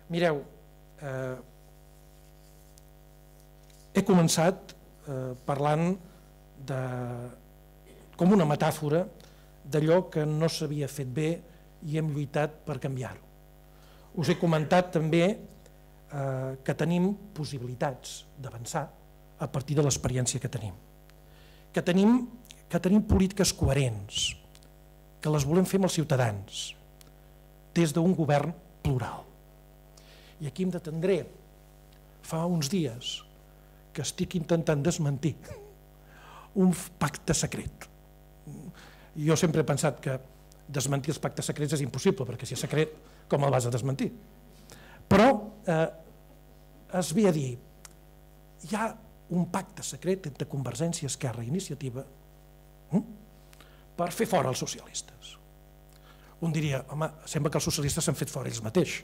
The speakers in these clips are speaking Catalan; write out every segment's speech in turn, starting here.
Mireu, he començat parlant com una metàfora d'allò que no s'havia fet bé i hem lluitat per canviar-ho. Us he comentat també que tenim possibilitats d'avançar a partir de l'experiència que tenim. Que tenim polítiques coherents, que les volem fer amb els ciutadans, des d'un govern plural. I aquí em detendré. Fa uns dies que estic intentant desmentir un pacte secret. Jo sempre he pensat que desmentir els pactes secrets és impossible, perquè si és secret, com el vas a desmentir? Però es ve a dir, hi ha un pacte secret entre Convergència, Esquerra i Iniciativa per fer fora els socialistes. Un diria, home, sembla que els socialistes s'han fet fora ells mateix,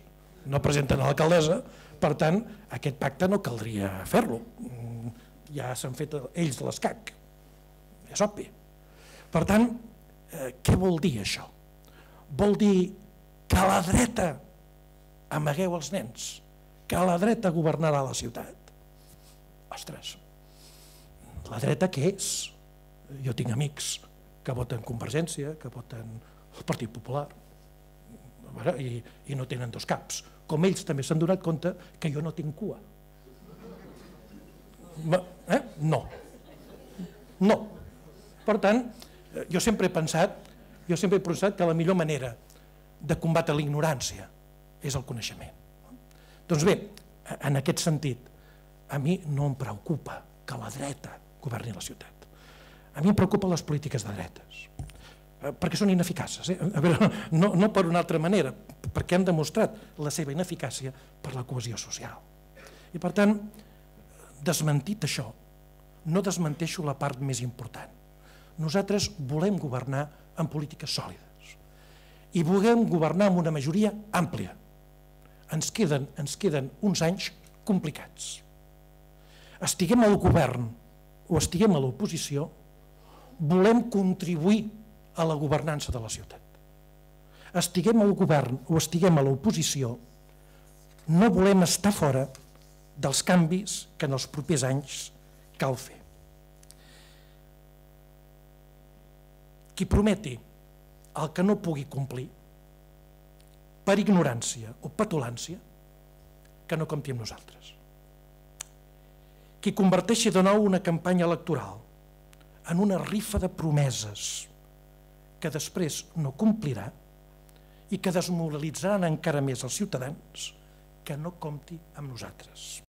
no presenten a l'alcaldessa, per tant, aquest pacte no caldria fer-lo. Ja s'han fet ells de l'escac, és obvi. Per tant, què vol dir això? Vol dir que a la dreta amagueu els nens, que a la dreta governarà la ciutat. Ostres, la dreta què és? Jo tinc amics que voten Convergència, que voten el Partit Popular, i no tenen dos caps. Com ells també s'han donat compte que jo no tinc cua. No. No. Per tant, jo sempre he pensat que la millor manera de combatre la ignorància és el coneixement. Doncs bé, en aquest sentit, a mi no em preocupa que la dreta governi la ciutat. A mi em preocupen les polítiques de dretes, perquè són ineficaces. No per una altra manera, perquè han demostrat la seva ineficàcia per la cohesió social. I per tant, desmentit això, no desmenteixo la part més important. Nosaltres volem governar amb polítiques sòlides i volem governar amb una majoria àmplia. Ens queden uns anys complicats. Estiguem al govern o estiguem a l'oposició, volem contribuir a la governança de la ciutat. Estiguem al govern o estiguem a l'oposició, no volem estar fora dels canvis que en els propers anys cal fer. Qui prometi el que no pugui complir, per ignorància o petulància, que no compti amb nosaltres. Qui converteixi de nou una campanya electoral en una rifa de promeses que després no complirà i que desmoralitzaran encara més els ciutadans, que no compti amb nosaltres.